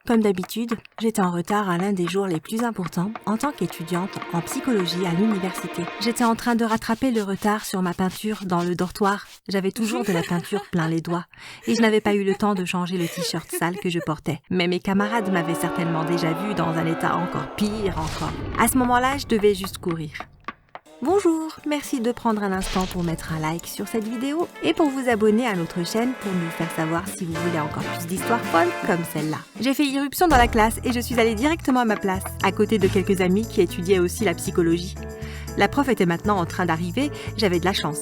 Comme d'habitude, j'étais en retard à l'un des jours les plus importants en tant qu'étudiante en psychologie à l'université. J'étais en train de rattraper le retard sur ma peinture dans le dortoir. J'avais toujours de la peinture plein les doigts et je n'avais pas eu le temps de changer le t-shirt sale que je portais. Mais mes camarades m'avaient certainement déjà vu dans un état encore pire encore. À ce moment-là, je devais juste courir. Bonjour, merci de prendre un instant pour mettre un like sur cette vidéo et pour vous abonner à notre chaîne pour nous faire savoir si vous voulez encore plus d'histoires folles comme celle-là. J'ai fait irruption dans la classe et je suis allée directement à ma place, à côté de quelques amis qui étudiaient aussi la psychologie. La prof était maintenant en train d'arriver, j'avais de la chance.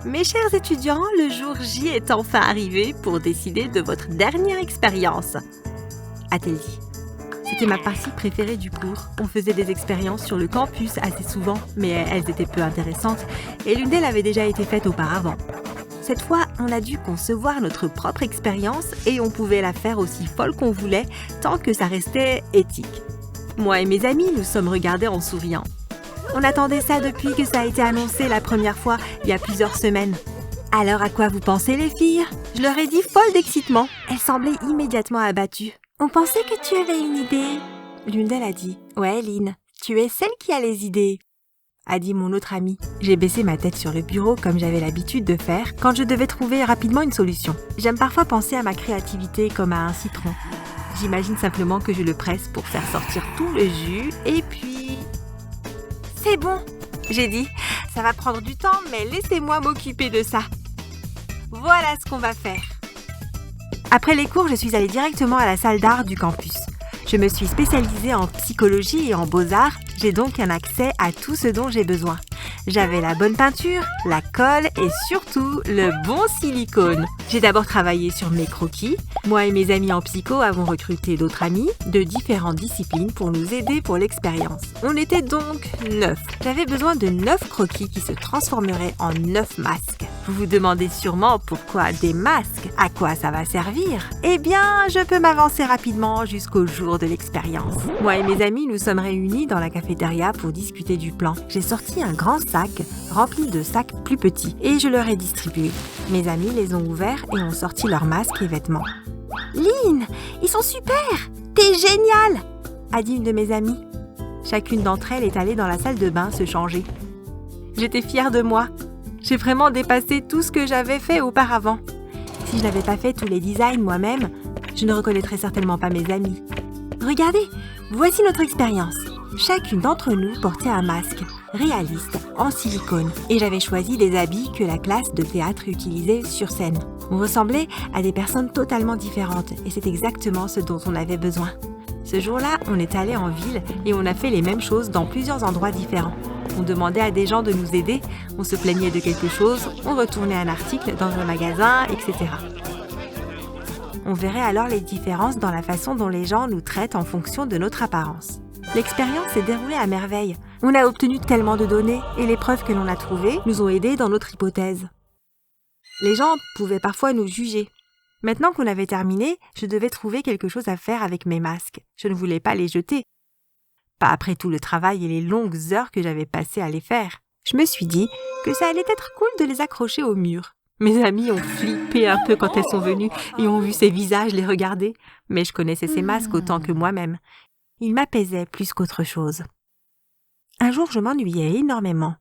Mes chers étudiants, le jour J est enfin arrivé pour décider de votre dernière expérience, a-t-elle dit. C'était ma partie préférée du cours. On faisait des expériences sur le campus assez souvent, mais elles étaient peu intéressantes et l'une d'elles avait déjà été faite auparavant. Cette fois, on a dû concevoir notre propre expérience et on pouvait la faire aussi folle qu'on voulait tant que ça restait éthique. Moi et mes amis nous sommes regardés en souriant. On attendait ça depuis que ça a été annoncé la première fois, il y a plusieurs semaines. Alors à quoi vous pensez les filles? Je leur ai dit folle d'excitement. Elles semblaient immédiatement abattues. On pensait que tu avais une idée. L'une d'elles a dit « Ouais, Lynn, tu es celle qui a les idées », a dit mon autre amie. J'ai baissé ma tête sur le bureau comme j'avais l'habitude de faire quand je devais trouver rapidement une solution. J'aime parfois penser à ma créativité comme à un citron. J'imagine simplement que je le presse pour faire sortir tout le jus et puis... C'est bon, j'ai dit. Ça va prendre du temps, mais laissez-moi m'occuper de ça. Voilà ce qu'on va faire. Après les cours, je suis allée directement à la salle d'art du campus. Je me suis spécialisée en psychologie et en beaux-arts, j'ai donc un accès à tout ce dont j'ai besoin. J'avais la bonne peinture, la colle et surtout le bon silicone. J'ai d'abord travaillé sur mes croquis. Moi et mes amis en psycho avons recruté d'autres amis de différentes disciplines pour nous aider pour l'expérience. On était donc 9. J'avais besoin de 9 croquis qui se transformeraient en 9 masques. Vous vous demandez sûrement pourquoi des masques? À quoi ça va servir? Eh bien, je peux m'avancer rapidement jusqu'au jour de l'expérience. Moi et mes amis nous sommes réunis dans la cafétéria pour discuter du plan. J'ai sorti un grand sac rempli de sacs plus petits et je leur ai distribué. Mes amis les ont ouverts et ont sorti leurs masques et vêtements. « Lynn, ils sont super! T'es géniale !» a dit une de mes amies. Chacune d'entre elles est allée dans la salle de bain se changer. J'étais fière de moi. J'ai vraiment dépassé tout ce que j'avais fait auparavant. Si je n'avais pas fait tous les designs moi-même, je ne reconnaîtrais certainement pas mes amis. Regardez, voici notre expérience. Chacune d'entre nous portait un masque, réaliste, en silicone. Et j'avais choisi des habits que la classe de théâtre utilisait sur scène. On ressemblait à des personnes totalement différentes et c'est exactement ce dont on avait besoin. Ce jour-là, on est allé en ville et on a fait les mêmes choses dans plusieurs endroits différents. On demandait à des gens de nous aider, on se plaignait de quelque chose, on retournait un article dans un magasin, etc. On verrait alors les différences dans la façon dont les gens nous traitent en fonction de notre apparence. L'expérience s'est déroulée à merveille. On a obtenu tellement de données et les preuves que l'on a trouvées nous ont aidés dans notre hypothèse. Les gens pouvaient parfois nous juger. Maintenant qu'on avait terminé, je devais trouver quelque chose à faire avec mes masques. Je ne voulais pas les jeter. Pas après tout le travail et les longues heures que j'avais passées à les faire. Je me suis dit que ça allait être cool de les accrocher au mur. Mes amies ont flippé un peu quand elles sont venues et ont vu ces visages les regarder. Mais je connaissais ces masques autant que moi-même. Ils m'apaisaient plus qu'autre chose. Un jour, je m'ennuyais énormément.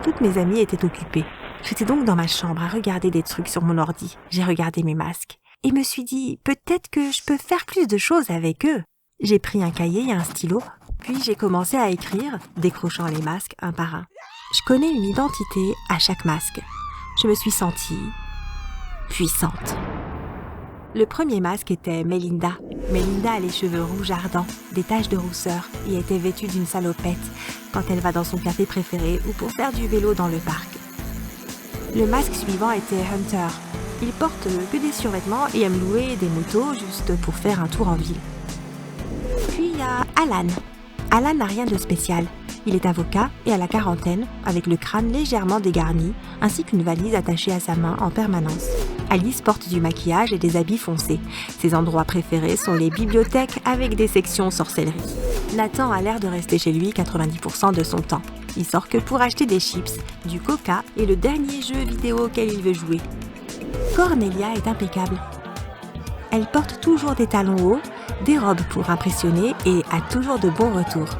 Toutes mes amies étaient occupées. J'étais donc dans ma chambre à regarder des trucs sur mon ordi. J'ai regardé mes masques et me suis dit peut-être que je peux faire plus de choses avec eux. J'ai pris un cahier et un stylo, puis j'ai commencé à écrire, décrochant les masques un par un. Je connais une identité à chaque masque. Je me suis sentie puissante. Le premier masque était Melinda. Melinda a les cheveux rouges ardents, des taches de rousseur et était vêtue d'une salopette quand elle va dans son café préféré ou pour faire du vélo dans le parc. Le masque suivant était Hunter. Il porte que des survêtements et aime louer des motos juste pour faire un tour en ville. Puis il y a Alan. Alan n'a rien de spécial. Il est avocat et a la quarantaine, avec le crâne légèrement dégarni, ainsi qu'une valise attachée à sa main en permanence. Alice porte du maquillage et des habits foncés. Ses endroits préférés sont les bibliothèques avec des sections sorcellerie. Nathan a l'air de rester chez lui 90% de son temps. Il sort que pour acheter des chips, du coca et le dernier jeu vidéo auquel il veut jouer. Cornelia est impeccable. Elle porte toujours des talons hauts, des robes pour impressionner et a toujours de bons retours.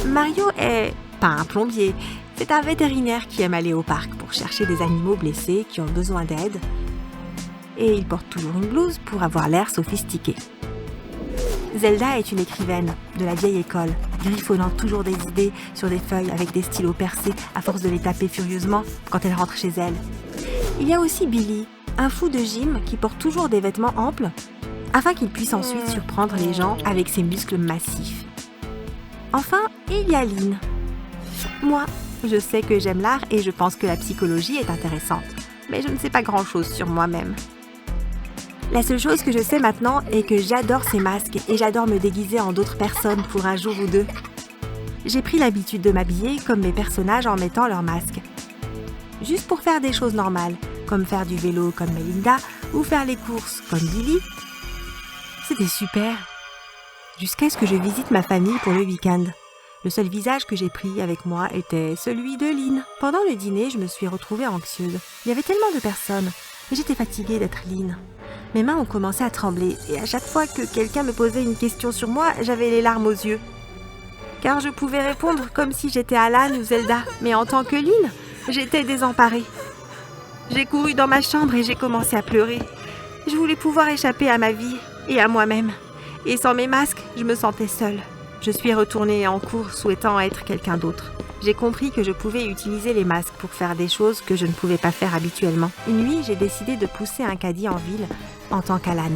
Mario est pas un plombier, c'est un vétérinaire qui aime aller au parc pour chercher des animaux blessés qui ont besoin d'aide. Et il porte toujours une blouse pour avoir l'air sophistiqué. Zelda est une écrivaine de la vieille école, griffonnant toujours des idées sur des feuilles avec des stylos percés à force de les taper furieusement quand elle rentre chez elle. Il y a aussi Billy, un fou de gym qui porte toujours des vêtements amples afin qu'il puisse ensuite surprendre les gens avec ses muscles massifs. Enfin, il y a Lynn. Moi, je sais que j'aime l'art et je pense que la psychologie est intéressante, mais je ne sais pas grand-chose sur moi-même. La seule chose que je sais maintenant est que j'adore ces masques et j'adore me déguiser en d'autres personnes pour un jour ou deux. J'ai pris l'habitude de m'habiller comme mes personnages en mettant leurs masques. Juste pour faire des choses normales, comme faire du vélo comme Melinda ou faire les courses comme Billy. C'était super. Jusqu'à ce que je visite ma famille pour le week-end. Le seul visage que j'ai pris avec moi était celui de Lynn. Pendant le dîner, je me suis retrouvée anxieuse. Il y avait tellement de personnes et j'étais fatiguée d'être Lynn. Mes mains ont commencé à trembler et à chaque fois que quelqu'un me posait une question sur moi, j'avais les larmes aux yeux. Car je pouvais répondre comme si j'étais Alan ou Zelda, mais en tant que Lynn, j'étais désemparée. J'ai couru dans ma chambre et j'ai commencé à pleurer. Je voulais pouvoir échapper à ma vie et à moi-même. Et sans mes masques, je me sentais seule. Je suis retournée en cours souhaitant être quelqu'un d'autre. J'ai compris que je pouvais utiliser les masques pour faire des choses que je ne pouvais pas faire habituellement. Une nuit, j'ai décidé de pousser un caddie en ville en tant qu'Alan,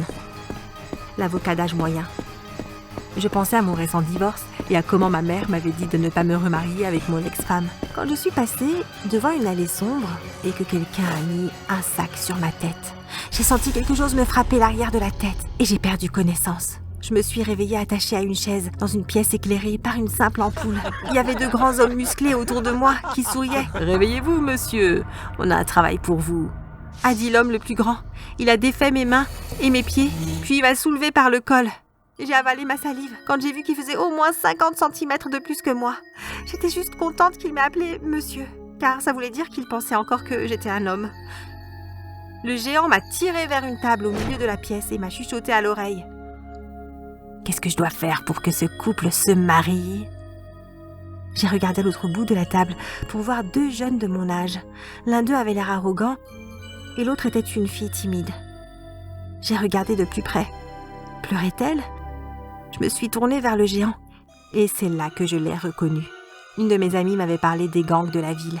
l'avocat d'âge moyen. Je pensais à mon récent divorce et à comment ma mère m'avait dit de ne pas me remarier avec mon ex-femme. Quand je suis passée devant une allée sombre et que quelqu'un a mis un sac sur ma tête, j'ai senti quelque chose me frapper l'arrière de la tête et j'ai perdu connaissance. Je me suis réveillée attachée à une chaise dans une pièce éclairée par une simple ampoule. Il y avait de grands hommes musclés autour de moi qui souriaient. « Réveillez-vous, monsieur, on a un travail pour vous », a dit l'homme le plus grand. Il a défait mes mains et mes pieds, puis il m'a soulevée par le col. J'ai avalé ma salive quand j'ai vu qu'il faisait au moins 50 cm de plus que moi. J'étais juste contente qu'il m'ait appelée monsieur, car ça voulait dire qu'il pensait encore que j'étais un homme. Le géant m'a tirée vers une table au milieu de la pièce et m'a chuchoté à l'oreille. Qu'est-ce que je dois faire pour que ce couple se marie ? J'ai regardé à l'autre bout de la table pour voir deux jeunes de mon âge. L'un d'eux avait l'air arrogant et l'autre était une fille timide. J'ai regardé de plus près. Pleurait-elle ? Je me suis tournée vers le géant et c'est là que je l'ai reconnu. Une de mes amies m'avait parlé des gangs de la ville.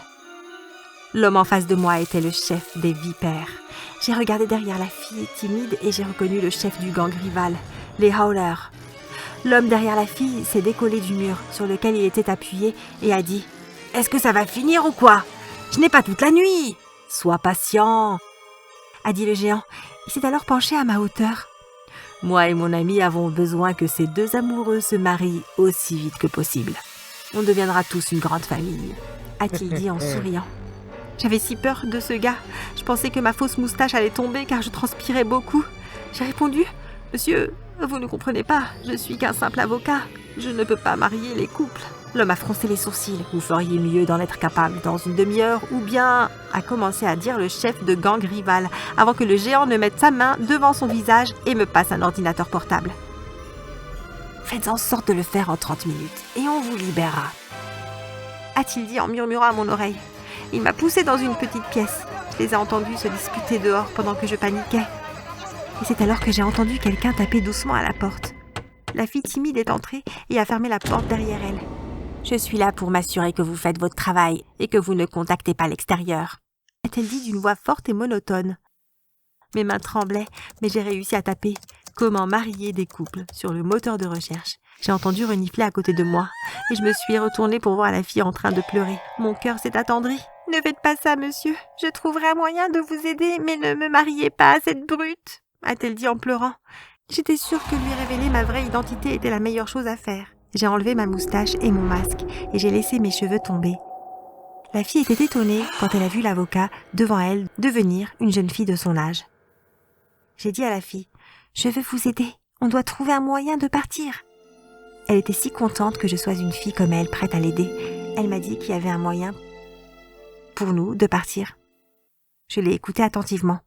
L'homme en face de moi était le chef des vipères. J'ai regardé derrière la fille timide et j'ai reconnu le chef du gang rival, les Howlers. L'homme derrière la fille s'est décollé du mur sur lequel il était appuyé et a dit « Est-ce que ça va finir ou quoi ? Je n'ai pas toute la nuit !»« Sois patient !» a dit le géant. Il s'est alors penché à ma hauteur. « Moi et mon ami avons besoin que ces deux amoureux se marient aussi vite que possible. On deviendra tous une grande famille, » a-t-il dit en souriant. J'avais si peur de ce gars. Je pensais que ma fausse moustache allait tomber car je transpirais beaucoup. J'ai répondu « Monsieur, vous ne comprenez pas, je suis qu'un simple avocat. Je ne peux pas marier les couples. » L'homme a froncé les sourcils. « Vous feriez mieux d'en être capable dans une demi-heure ou bien... » a commencé à dire le chef de gang rival avant que le géant ne mette sa main devant son visage et me passe un ordinateur portable. « Faites en sorte de le faire en 30 minutes et on vous libérera. » a-t-il dit en murmurant à mon oreille. Il m'a poussée dans une petite pièce. Je les ai entendus se disputer dehors pendant que je paniquais. Et c'est alors que j'ai entendu quelqu'un taper doucement à la porte. La fille timide est entrée et a fermé la porte derrière elle. « Je suis là pour m'assurer que vous faites votre travail et que vous ne contactez pas l'extérieur, » a-t-elle dit d'une voix forte et monotone. Mes mains tremblaient, mais j'ai réussi à taper « Comment marier des couples » sur le moteur de recherche. J'ai entendu renifler à côté de moi et je me suis retournée pour voir la fille en train de pleurer. Mon cœur s'est attendri. « Ne faites pas ça, monsieur. Je trouverai un moyen de vous aider, mais ne me mariez pas à cette brute » a-t-elle dit en pleurant. J'étais sûre que lui révéler ma vraie identité était la meilleure chose à faire. J'ai enlevé ma moustache et mon masque et j'ai laissé mes cheveux tomber. La fille était étonnée quand elle a vu l'avocat devant elle devenir une jeune fille de son âge. J'ai dit à la fille « Je veux vous aider. On doit trouver un moyen de partir. » Elle était si contente que je sois une fille comme elle, prête à l'aider. Elle m'a dit qu'il y avait un moyen pour nous de partir. Je l'ai écoutée attentivement.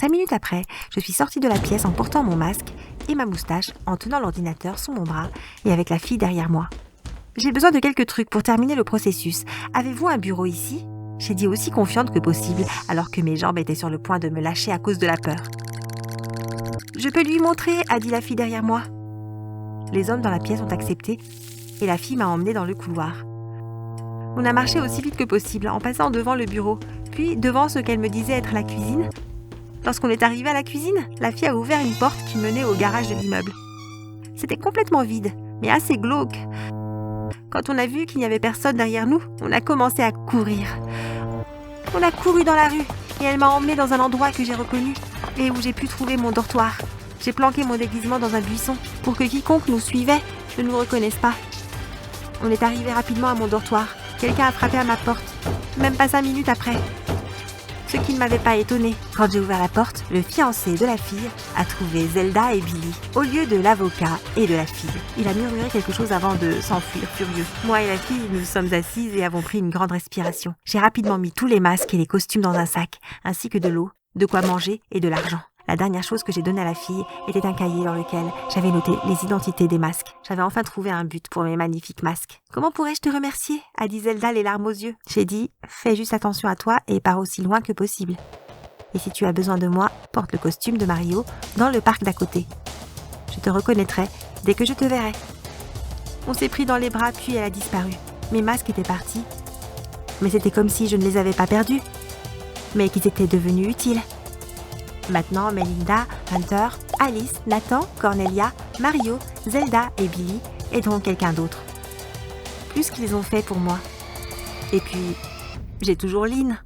5 minutes après, je suis sortie de la pièce en portant mon masque et ma moustache, en tenant l'ordinateur sous mon bras et avec la fille derrière moi. J'ai besoin de quelques trucs pour terminer le processus. Avez-vous un bureau ici ? J'ai dit aussi confiante que possible, alors que mes jambes étaient sur le point de me lâcher à cause de la peur. Je peux lui montrer, a dit la fille derrière moi. Les hommes dans la pièce ont accepté et la fille m'a emmenée dans le couloir. On a marché aussi vite que possible en passant devant le bureau, puis devant ce qu'elle me disait être la cuisine. Lorsqu'on est arrivé à la cuisine, la fille a ouvert une porte qui menait au garage de l'immeuble. C'était complètement vide, mais assez glauque. Quand on a vu qu'il n'y avait personne derrière nous, on a commencé à courir. On a couru dans la rue et elle m'a emmenée dans un endroit que j'ai reconnu et où j'ai pu trouver mon dortoir. J'ai planqué mon déguisement dans un buisson pour que quiconque nous suivait ne nous reconnaisse pas. On est arrivé rapidement à mon dortoir. Quelqu'un a frappé à ma porte, même pas 5 minutes après. Ce qui ne m'avait pas étonnée. Quand j'ai ouvert la porte, le fiancé de la fille a trouvé Zelda et Billy au lieu de l'avocat et de la fille. Il a murmuré quelque chose avant de s'enfuir furieux. Moi et la fille, nous sommes assises et avons pris une grande respiration. J'ai rapidement mis tous les masques et les costumes dans un sac, ainsi que de l'eau, de quoi manger et de l'argent. La dernière chose que j'ai donnée à la fille était un cahier dans lequel j'avais noté les identités des masques. J'avais enfin trouvé un but pour mes magnifiques masques. « Comment pourrais-je te remercier ?» a dit Zelda les larmes aux yeux. J'ai dit « Fais juste attention à toi et pars aussi loin que possible. Et si tu as besoin de moi, porte le costume de Mario dans le parc d'à côté. Je te reconnaîtrai dès que je te verrai. » On s'est pris dans les bras puis elle a disparu. Mes masques étaient partis. Mais c'était comme si je ne les avais pas perdus, mais qu'ils étaient devenus utiles. Maintenant, Melinda, Hunter, Alice, Nathan, Cornelia, Mario, Zelda et Billy aideront quelqu'un d'autre. Plus qu'ils ont fait pour moi. Et puis, j'ai toujours Lynn.